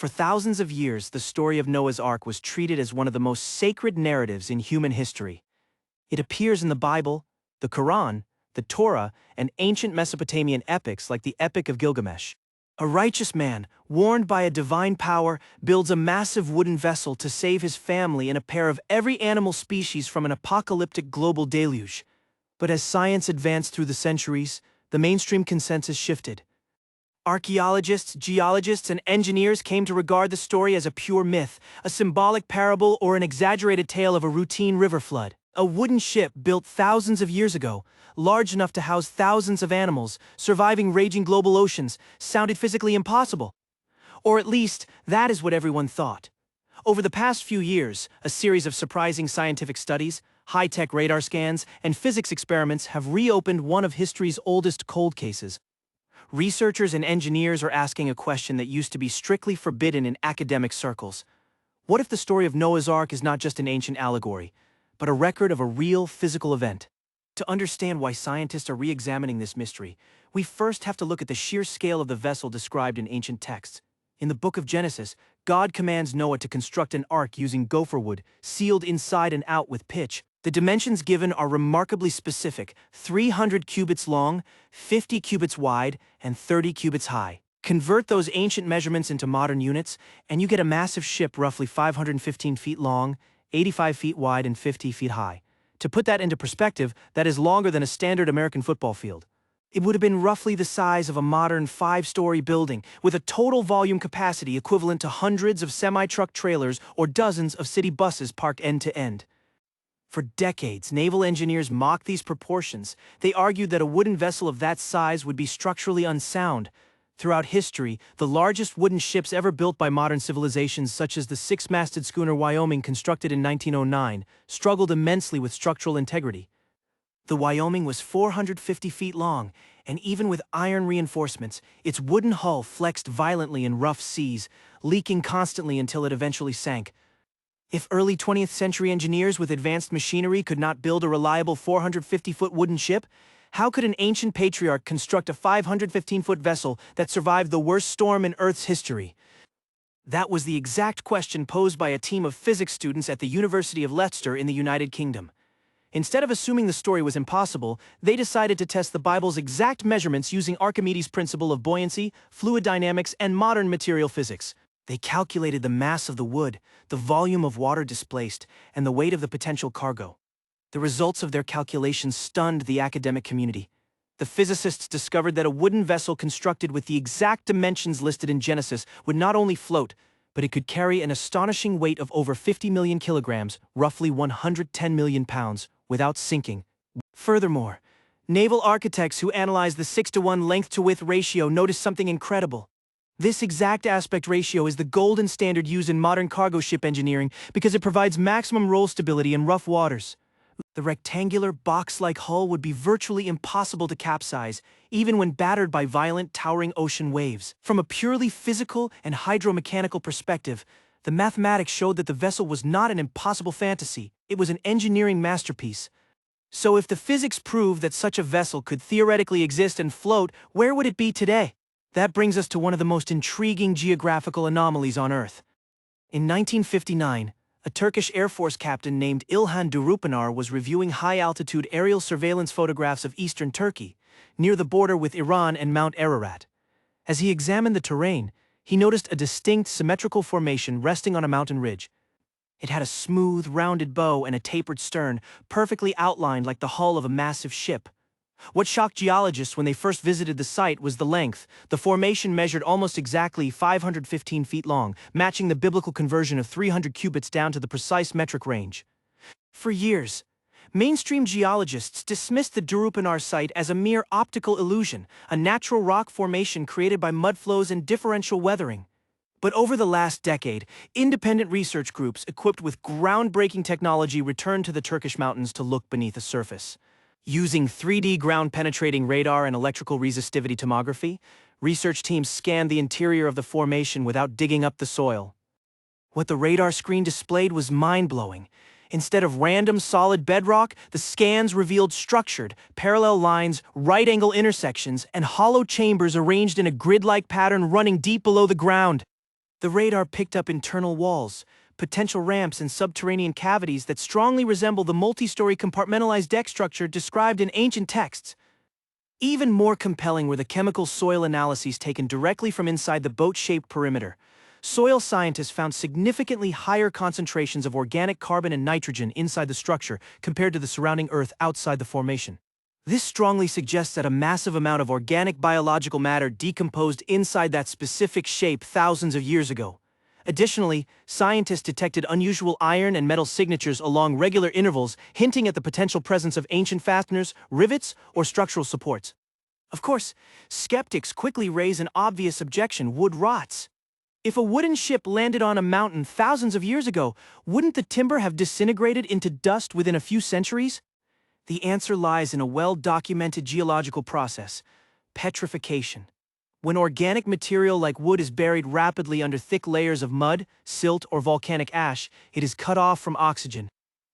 For thousands of years, the story of Noah's Ark was treated as one of the most sacred narratives in human history. It appears in the Bible, the Quran, the Torah, and ancient Mesopotamian epics like the Epic of Gilgamesh. A righteous man, warned by a divine power, builds a massive wooden vessel to save his family and a pair of every animal species from an apocalyptic global deluge. But as science advanced through the centuries, the mainstream consensus shifted. Archaeologists, geologists, and engineers came to regard the story as a pure myth, a symbolic parable, or an exaggerated tale of a routine river flood. A wooden ship built thousands of years ago, large enough to house thousands of animals, surviving raging global oceans, sounded physically impossible. Or at least, that is what everyone thought. Over the past few years, a series of surprising scientific studies, high-tech radar scans, and physics experiments have reopened one of history's oldest cold cases. Researchers and engineers are asking a question that used to be strictly forbidden in academic circles. What if the story of Noah's Ark is not just an ancient allegory, but a record of a real physical event? To understand why scientists are re-examining this mystery, we first have to look at the sheer scale of the vessel described in ancient texts. In the book of Genesis, God commands Noah to construct an ark using gopher wood, sealed inside and out with pitch. The dimensions given are remarkably specific: 300 cubits long, 50 cubits wide, and 30 cubits high. Convert those ancient measurements into modern units, and you get a massive ship roughly 515 feet long, 85 feet wide, and 50 feet high. To put that into perspective, that is longer than a standard American football field. It would have been roughly the size of a modern 5-story building, with a total volume capacity equivalent to hundreds of semi-truck trailers or dozens of city buses parked end to end. For decades, naval engineers mocked these proportions. They argued that a wooden vessel of that size would be structurally unsound. Throughout history, the largest wooden ships ever built by modern civilizations, such as the 6-masted schooner Wyoming constructed in 1909, struggled immensely with structural integrity. The Wyoming was 450 feet long, and even with iron reinforcements, its wooden hull flexed violently in rough seas, leaking constantly until it eventually sank. If early 20th century engineers with advanced machinery could not build a reliable 450-foot wooden ship, how could an ancient patriarch construct a 515-foot vessel that survived the worst storm in Earth's history? That was the exact question posed by a team of physics students at the University of Leicester in the United Kingdom. Instead of assuming the story was impossible, they decided to test the Bible's exact measurements using Archimedes' principle of buoyancy, fluid dynamics, and modern material physics. They calculated the mass of the wood, the volume of water displaced, and the weight of the potential cargo. The results of their calculations stunned the academic community. The physicists discovered that a wooden vessel constructed with the exact dimensions listed in Genesis would not only float, but it could carry an astonishing weight of over 50 million kilograms, roughly 110 million pounds, without sinking. Furthermore, naval architects who analyzed the 6-to-1 length-to-width ratio noticed something incredible. This exact aspect ratio is the golden standard used in modern cargo ship engineering because it provides maximum roll stability in rough waters. The rectangular, box-like hull would be virtually impossible to capsize, even when battered by violent, towering ocean waves. From a purely physical and hydromechanical perspective, the mathematics showed that the vessel was not an impossible fantasy. It was an engineering masterpiece. So if the physics proved that such a vessel could theoretically exist and float, where would it be today? That brings us to one of the most intriguing geographical anomalies on Earth. In 1959, a Turkish Air Force captain named İlhan Durupinar was reviewing high-altitude aerial surveillance photographs of eastern Turkey, near the border with Iran and Mount Ararat. As he examined the terrain, he noticed a distinct symmetrical formation resting on a mountain ridge. It had a smooth, rounded bow and a tapered stern, perfectly outlined like the hull of a massive ship. What shocked geologists when they first visited the site was the length. The formation measured almost exactly 515 feet long, matching the biblical conversion of 300 cubits down to the precise metric range. For years, mainstream geologists dismissed the Durupinar site as a mere optical illusion, a natural rock formation created by mudflows and differential weathering. But over the last decade, independent research groups equipped with groundbreaking technology returned to the Turkish mountains to look beneath the surface. Using 3D ground-penetrating radar and electrical resistivity tomography, research teams scanned the interior of the formation without digging up the soil. What the radar screen displayed was mind-blowing. Instead of random solid bedrock, the scans revealed structured, parallel lines, right-angle intersections, and hollow chambers arranged in a grid-like pattern running deep below the ground. The radar picked up internal walls, potential ramps, and subterranean cavities that strongly resemble the multi-story compartmentalized deck structure described in ancient texts. Even more compelling were the chemical soil analyses taken directly from inside the boat-shaped perimeter. Soil scientists found significantly higher concentrations of organic carbon and nitrogen inside the structure compared to the surrounding earth outside the formation. This strongly suggests that a massive amount of organic biological matter decomposed inside that specific shape thousands of years ago. Additionally, scientists detected unusual iron and metal signatures along regular intervals, hinting at the potential presence of ancient fasteners, rivets, or structural supports. Of course, skeptics quickly raise an obvious objection: wood rots. If a wooden ship landed on a mountain thousands of years ago, wouldn't the timber have disintegrated into dust within a few centuries? The answer lies in a well-documented geological process: petrification. When organic material like wood is buried rapidly under thick layers of mud, silt, or volcanic ash, it is cut off from oxygen.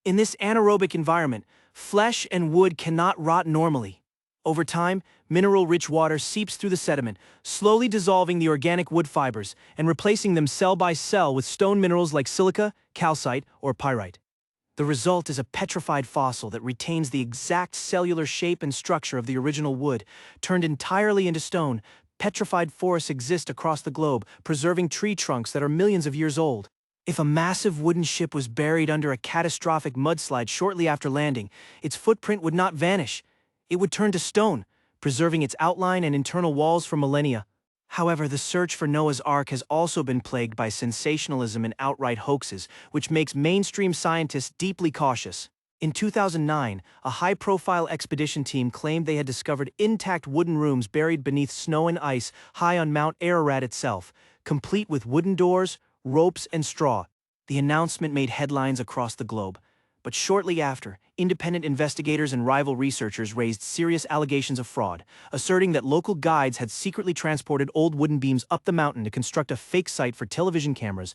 In this anaerobic environment, flesh and wood cannot rot normally. Over time, mineral-rich water seeps through the sediment, slowly dissolving the organic wood fibers and replacing them cell by cell with stone minerals like silica, calcite, or pyrite. The result is a petrified fossil that retains the exact cellular shape and structure of the original wood, turned entirely into stone. Petrified forests exist across the globe, preserving tree trunks that are millions of years old. If a massive wooden ship was buried under a catastrophic mudslide shortly after landing, its footprint would not vanish. It would turn to stone, preserving its outline and internal walls for millennia. However, the search for Noah's Ark has also been plagued by sensationalism and outright hoaxes, which makes mainstream scientists deeply cautious. In 2009, a high-profile expedition team claimed they had discovered intact wooden rooms buried beneath snow and ice high on Mount Ararat itself, complete with wooden doors, ropes, and straw. The announcement made headlines across the globe. But shortly after, independent investigators and rival researchers raised serious allegations of fraud, asserting that local guides had secretly transported old wooden beams up the mountain to construct a fake site for television cameras.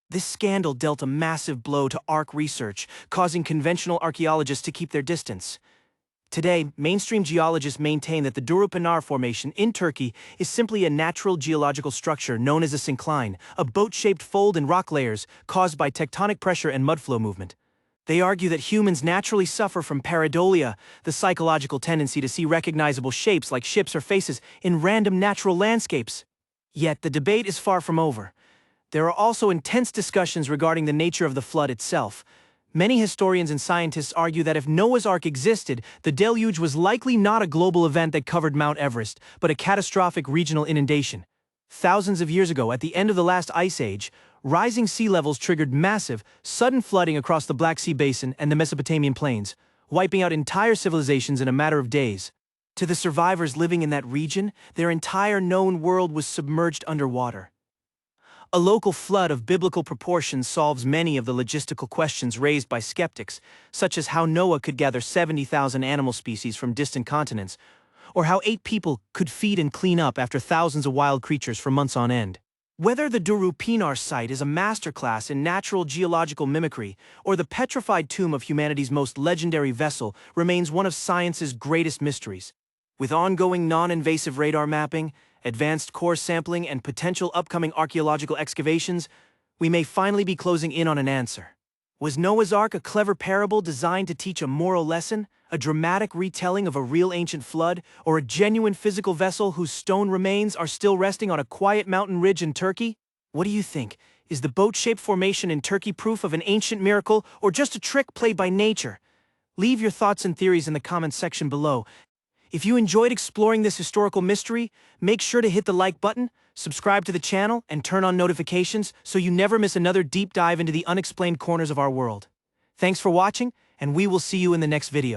This scandal dealt a massive blow to Ark research, causing conventional archaeologists to keep their distance. Today, mainstream geologists maintain that the Durupinar Formation in Turkey is simply a natural geological structure known as a syncline, a boat-shaped fold in rock layers caused by tectonic pressure and mudflow movement. They argue that humans naturally suffer from pareidolia, the psychological tendency to see recognizable shapes like ships or faces in random natural landscapes. Yet the debate is far from over. There are also intense discussions regarding the nature of the flood itself. Many historians and scientists argue that if Noah's Ark existed, the deluge was likely not a global event that covered Mount Everest, but a catastrophic regional inundation. Thousands of years ago, at the end of the last ice age, rising sea levels triggered massive, sudden flooding across the Black Sea Basin and the Mesopotamian plains, wiping out entire civilizations in a matter of days. To the survivors living in that region, their entire known world was submerged underwater. A local flood of biblical proportions solves many of the logistical questions raised by skeptics, such as how Noah could gather 70,000 animal species from distant continents, or how 8 people could feed and clean up after thousands of wild creatures for months on end. Whether the Durupinar site is a masterclass in natural geological mimicry or the petrified tomb of humanity's most legendary vessel remains one of science's greatest mysteries. With ongoing non-invasive radar mapping, advanced core sampling, and potential upcoming archaeological excavations, we may finally be closing in on an answer. Was Noah's Ark a clever parable designed to teach a moral lesson, a dramatic retelling of a real ancient flood, or a genuine physical vessel whose stone remains are still resting on a quiet mountain ridge in Turkey? What do you think? Is the boat-shaped formation in Turkey proof of an ancient miracle, or just a trick played by nature? Leave your thoughts and theories in the comments section below. If you enjoyed exploring this historical mystery, make sure to hit the like button, subscribe to the channel, and turn on notifications so you never miss another deep dive into the unexplained corners of our world. Thanks for watching, and we will see you in the next video.